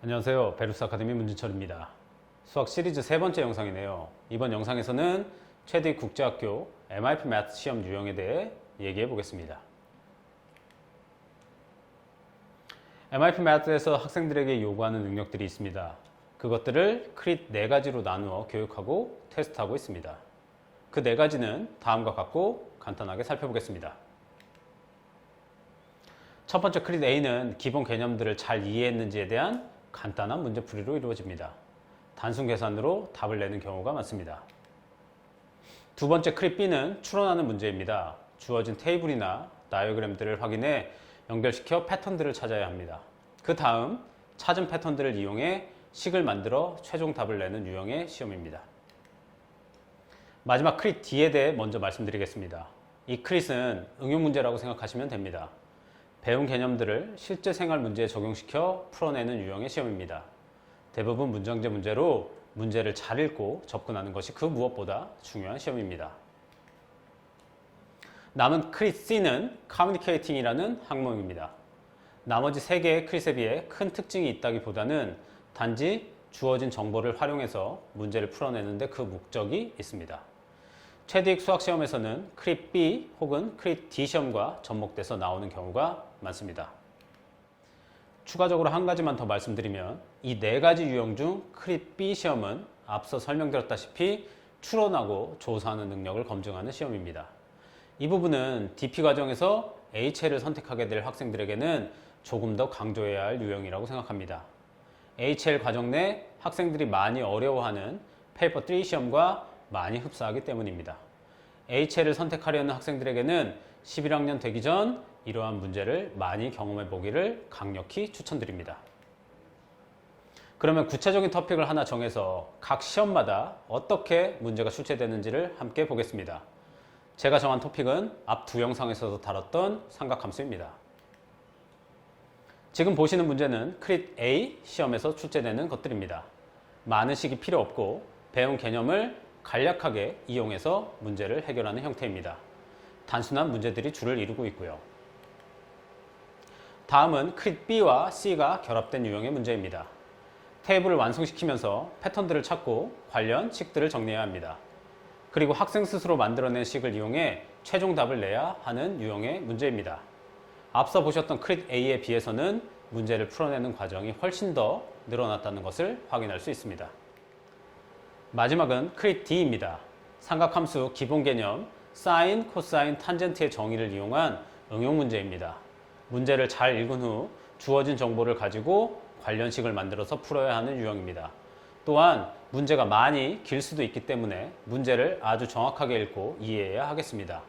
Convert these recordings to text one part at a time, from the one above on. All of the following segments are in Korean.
안녕하세요. 베루스 아카데미 문진철입니다. 수학 시리즈 세 번째 영상이네요. 이번 영상에서는 최디 국제학교 MIP 매트 시험 유형에 대해 얘기해 보겠습니다. MIP 매트에서 학생들에게 요구하는 능력들이 있습니다. 그것들을 크릿 4가지로 나누어 교육하고 테스트하고 있습니다. 그 4가지는 다음과 같고 간단하게 살펴보겠습니다. 첫 번째 크릿 A는 기본 개념들을 잘 이해했는지에 대한 간단한 문제풀이로 이루어집니다. 단순 계산으로 답을 내는 경우가 많습니다. 두 번째 크릿 B는 추론하는 문제입니다. 주어진 테이블이나 다이어그램들을 확인해 연결시켜 패턴들을 찾아야 합니다. 그 다음 찾은 패턴들을 이용해 식을 만들어 최종 답을 내는 유형의 시험입니다. 마지막 크릿 D에 대해 먼저 말씀드리겠습니다. 이 크릿은 응용 문제라고 생각하시면 됩니다. 배운 개념들을 실제 생활 문제에 적용시켜 풀어내는 유형의 시험입니다. 대부분 문정제 문제로 문제를 잘 읽고 접근하는 것이 그 무엇보다 중요한 시험입니다. 남은 크릿 C는 커뮤니케이팅이라는 항목입니다. 나머지 3개의 크릿에 비해 큰 특징이 있다기보다는 단지 주어진 정보를 활용해서 문제를 풀어내는 데 그 목적이 있습니다. 최대익 수학시험에서는 크릿 B 혹은 크릿 D 시험과 접목돼서 나오는 경우가 많습니다. 추가적으로 한 가지만 더 말씀드리면 이 4가지 유형 중 크릿 B 시험은 앞서 설명드렸다시피 추론하고 조사하는 능력을 검증하는 시험입니다. 이 부분은 DP 과정에서 HL을 선택하게 될 학생들에게는 조금 더 강조해야 할 유형이라고 생각합니다. HL 과정 내 학생들이 많이 어려워하는 페이퍼 3 시험과 많이 흡사하기 때문입니다. HL을 선택하려는 학생들에게는 11학년 되기 전 이러한 문제를 많이 경험해 보기를 강력히 추천드립니다. 그러면 구체적인 토픽을 하나 정해서 각 시험마다 어떻게 문제가 출제되는지를 함께 보겠습니다. 제가 정한 토픽은 앞 2 영상에서도 다뤘던 삼각함수입니다. 지금 보시는 문제는 크릿 A 시험에서 출제되는 것들입니다. 많은 식이 필요 없고 배운 개념을 간략하게 이용해서 문제를 해결하는 형태입니다. 단순한 문제들이 줄을 이루고 있고요. 다음은 크릿 B와 C가 결합된 유형의 문제입니다. 테이블을 완성시키면서 패턴들을 찾고 관련 식들을 정리해야 합니다. 그리고 학생 스스로 만들어낸 식을 이용해 최종 답을 내야 하는 유형의 문제입니다. 앞서 보셨던 크릿 A에 비해서는 문제를 풀어내는 과정이 훨씬 더 늘어났다는 것을 확인할 수 있습니다. 마지막은 크릿 D입니다. 삼각함수 기본 개념 사인, 코사인, 탄젠트의 정의를 이용한 응용 문제입니다. 문제를 잘 읽은 후 주어진 정보를 가지고 관련식을 만들어서 풀어야 하는 유형입니다. 또한 문제가 많이 길 수도 있기 때문에 문제를 아주 정확하게 읽고 이해해야 하겠습니다.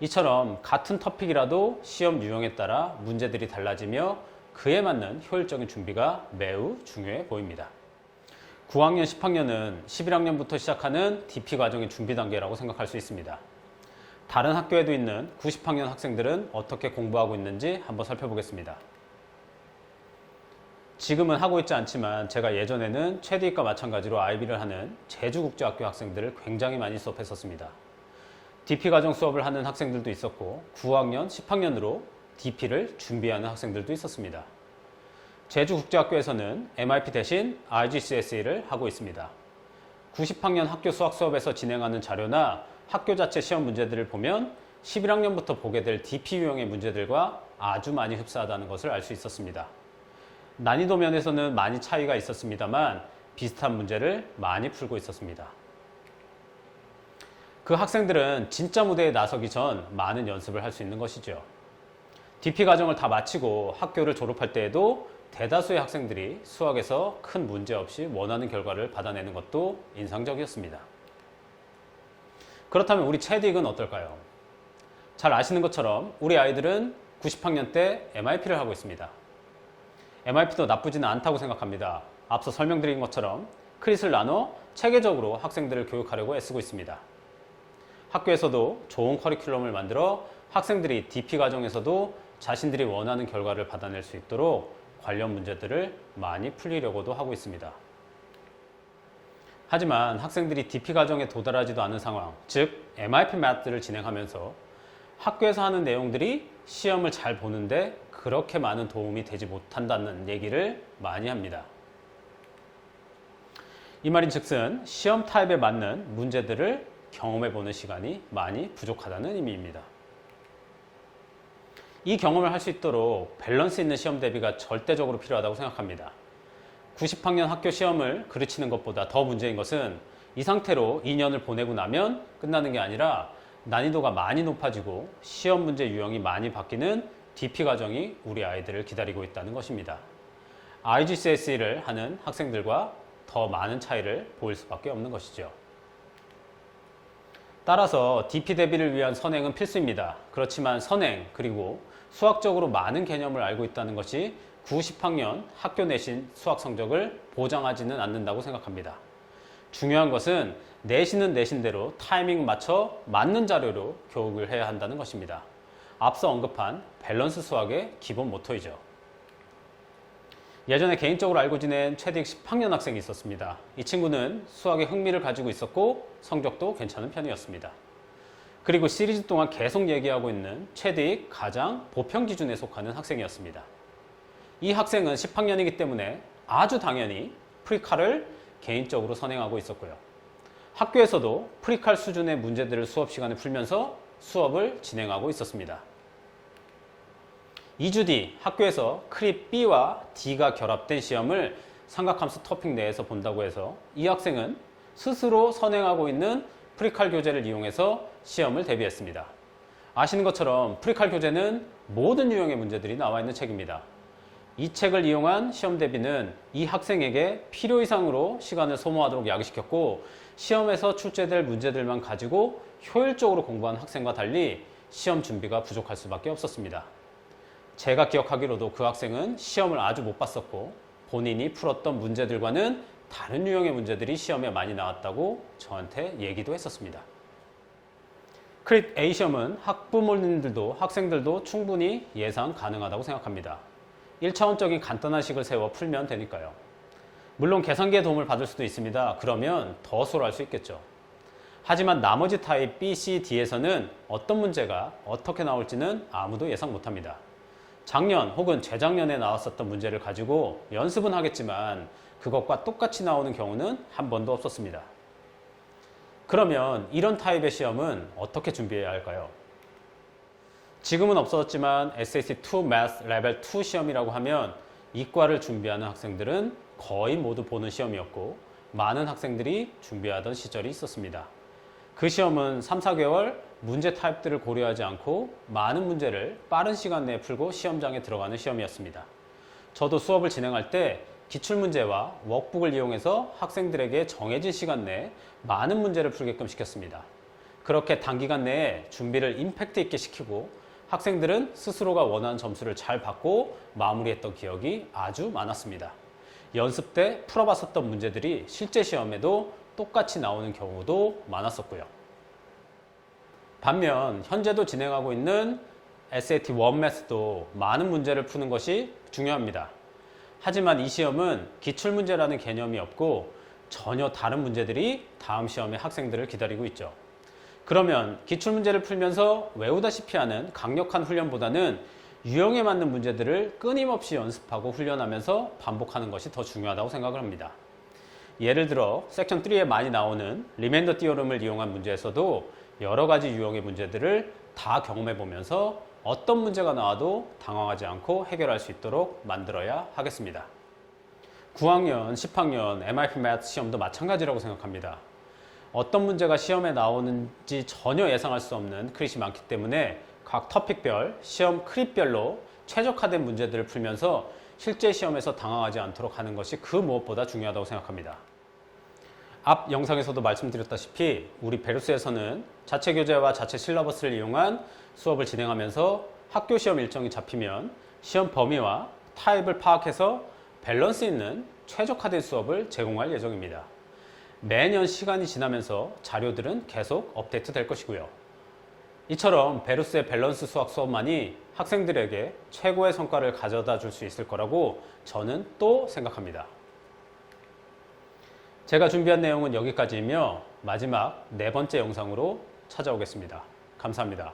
이처럼 같은 토픽이라도 시험 유형에 따라 문제들이 달라지며 그에 맞는 효율적인 준비가 매우 중요해 보입니다. 9학년, 10학년은 11학년부터 시작하는 DP 과정의 준비 단계라고 생각할 수 있습니다. 다른 학교에도 있는 90학년 학생들은 어떻게 공부하고 있는지 한번 살펴보겠습니다. 지금은 하고 있지 않지만 제가 예전에는 최대익과 마찬가지로 IB를 하는 제주국제학교 학생들을 굉장히 많이 수업했었습니다. DP 과정 수업을 하는 학생들도 있었고 9학년, 10학년으로 DP를 준비하는 학생들도 있었습니다. 제주국제학교에서는 MIP 대신 RGCSE를 하고 있습니다. 90학년 학교 수학 수업에서 진행하는 자료나 학교 자체 시험 문제들을 보면 11학년부터 보게 될 DP 유형의 문제들과 아주 많이 흡사하다는 것을 알 수 있었습니다. 난이도 면에서는 많이 차이가 있었습니다만 비슷한 문제를 많이 풀고 있었습니다. 그 학생들은 진짜 무대에 나서기 전 많은 연습을 할 수 있는 것이죠. DP 과정을 다 마치고 학교를 졸업할 때에도 대다수의 학생들이 수학에서 큰 문제 없이 원하는 결과를 받아내는 것도 인상적이었습니다. 그렇다면 우리 최디익은 어떨까요? 잘 아시는 것처럼 우리 아이들은 90학년 때 MIP를 하고 있습니다. MIP도 나쁘지는 않다고 생각합니다. 앞서 설명드린 것처럼 크릿을 나눠 체계적으로 학생들을 교육하려고 애쓰고 있습니다. 학교에서도 좋은 커리큘럼을 만들어 학생들이 DP 과정에서도 자신들이 원하는 결과를 받아낼 수 있도록 관련 문제들을 많이 풀리려고도 하고 있습니다. 하지만 학생들이 DP 과정에 도달하지도 않은 상황, 즉 MIP 매트를 진행하면서 학교에서 하는 내용들이 시험을 잘 보는데 그렇게 많은 도움이 되지 못한다는 얘기를 많이 합니다. 이 말인즉슨 시험 타입에 맞는 문제들을 경험해보는 시간이 많이 부족하다는 의미입니다. 이 경험을 할 수 있도록 밸런스 있는 시험 대비가 절대적으로 필요하다고 생각합니다. 90학년 학교 시험을 그르치는 것보다 더 문제인 것은 이 상태로 2년을 보내고 나면 끝나는 게 아니라 난이도가 많이 높아지고 시험 문제 유형이 많이 바뀌는 DP 과정이 우리 아이들을 기다리고 있다는 것입니다. IGCSE를 하는 학생들과 더 많은 차이를 보일 수밖에 없는 것이죠. 따라서 DP 대비를 위한 선행은 필수입니다. 그렇지만 선행 그리고 수학적으로 많은 개념을 알고 있다는 것이 90학년 학교 내신 수학 성적을 보장하지는 않는다고 생각합니다. 중요한 것은 내신은 내신대로 타이밍 맞춰 맞는 자료로 교육을 해야 한다는 것입니다. 앞서 언급한 밸런스 수학의 기본 모토이죠. 예전에 개인적으로 알고 지낸 최딕 10학년 학생이 있었습니다. 이 친구는 수학에 흥미를 가지고 있었고 성적도 괜찮은 편이었습니다. 그리고 시리즈 동안 계속 얘기하고 있는 최딕 가장 보편 기준에 속하는 학생이었습니다. 이 학생은 10학년이기 때문에 아주 당연히 프리칼을 개인적으로 선행하고 있었고요. 학교에서도 프리칼 수준의 문제들을 수업 시간에 풀면서 수업을 진행하고 있었습니다. 2주 뒤 학교에서 크립 B와 D가 결합된 시험을 삼각함수 토픽 내에서 본다고 해서 이 학생은 스스로 선행하고 있는 프리칼 교재를 이용해서 시험을 대비했습니다. 아시는 것처럼 프리칼 교재는 모든 유형의 문제들이 나와 있는 책입니다. 이 책을 이용한 시험 대비는 이 학생에게 필요 이상으로 시간을 소모하도록 야기시켰고 시험에서 출제될 문제들만 가지고 효율적으로 공부한 학생과 달리 시험 준비가 부족할 수밖에 없었습니다. 제가 기억하기로도 그 학생은 시험을 아주 못 봤었고 본인이 풀었던 문제들과는 다른 유형의 문제들이 시험에 많이 나왔다고 저한테 얘기도 했었습니다. 크립 A 시험은 학부모님들도 학생들도 충분히 예상 가능하다고 생각합니다. 1차원적인 간단한 식을 세워 풀면 되니까요. 물론 계산기의 도움을 받을 수도 있습니다. 그러면 더 수월할 수 있겠죠. 하지만 나머지 타입 B, C, D에서는 어떤 문제가 어떻게 나올지는 아무도 예상 못합니다. 작년 혹은 재작년에 나왔었던 문제를 가지고 연습은 하겠지만 그것과 똑같이 나오는 경우는 한 번도 없었습니다. 그러면 이런 타입의 시험은 어떻게 준비해야 할까요? 지금은 없어졌지만 SAT2 Math 레벨 2 시험이라고 하면 이과를 준비하는 학생들은 거의 모두 보는 시험이었고 많은 학생들이 준비하던 시절이 있었습니다. 그 시험은 3, 4개월 문제 타입들을 고려하지 않고 많은 문제를 빠른 시간 내에 풀고 시험장에 들어가는 시험이었습니다. 저도 수업을 진행할 때 기출문제와 워크북을 이용해서 학생들에게 정해진 시간 내에 많은 문제를 풀게끔 시켰습니다. 그렇게 단기간 내에 준비를 임팩트 있게 시키고 학생들은 스스로가 원하는 점수를 잘 받고 마무리했던 기억이 아주 많았습니다. 연습 때 풀어봤었던 문제들이 실제 시험에도 똑같이 나오는 경우도 많았었고요. 반면 현재도 진행하고 있는 SAT1 매스도 많은 문제를 푸는 것이 중요합니다. 하지만 이 시험은 기출문제라는 개념이 없고 전혀 다른 문제들이 다음 시험에 학생들을 기다리고 있죠. 그러면 기출문제를 풀면서 외우다시피 하는 강력한 훈련보다는 유형에 맞는 문제들을 끊임없이 연습하고 훈련하면서 반복하는 것이 더 중요하다고 생각을 합니다. 예를 들어 섹션 3에 많이 나오는 리메인더 띠어럼을 이용한 문제에서도 여러 가지 유형의 문제들을 다 경험해 보면서 어떤 문제가 나와도 당황하지 않고 해결할 수 있도록 만들어야 하겠습니다. 9학년, 10학년 MIP 매트 시험도 마찬가지라고 생각합니다. 어떤 문제가 시험에 나오는지 전혀 예상할 수 없는 크릿이 많기 때문에 각 토픽별, 시험 크릿별로 최적화된 문제들을 풀면서 실제 시험에서 당황하지 않도록 하는 것이 그 무엇보다 중요하다고 생각합니다. 앞 영상에서도 말씀드렸다시피 우리 베루스에서는 자체 교재와 자체 실러버스를 이용한 수업을 진행하면서 학교 시험 일정이 잡히면 시험 범위와 타입을 파악해서 밸런스 있는 최적화된 수업을 제공할 예정입니다. 매년 시간이 지나면서 자료들은 계속 업데이트 될 것이고요. 이처럼 베루스의 밸런스 수학 수업만이 학생들에게 최고의 성과를 가져다 줄 수 있을 거라고 저는 또 생각합니다. 제가 준비한 내용은 여기까지이며 마지막 4번째 영상으로 찾아오겠습니다. 감사합니다.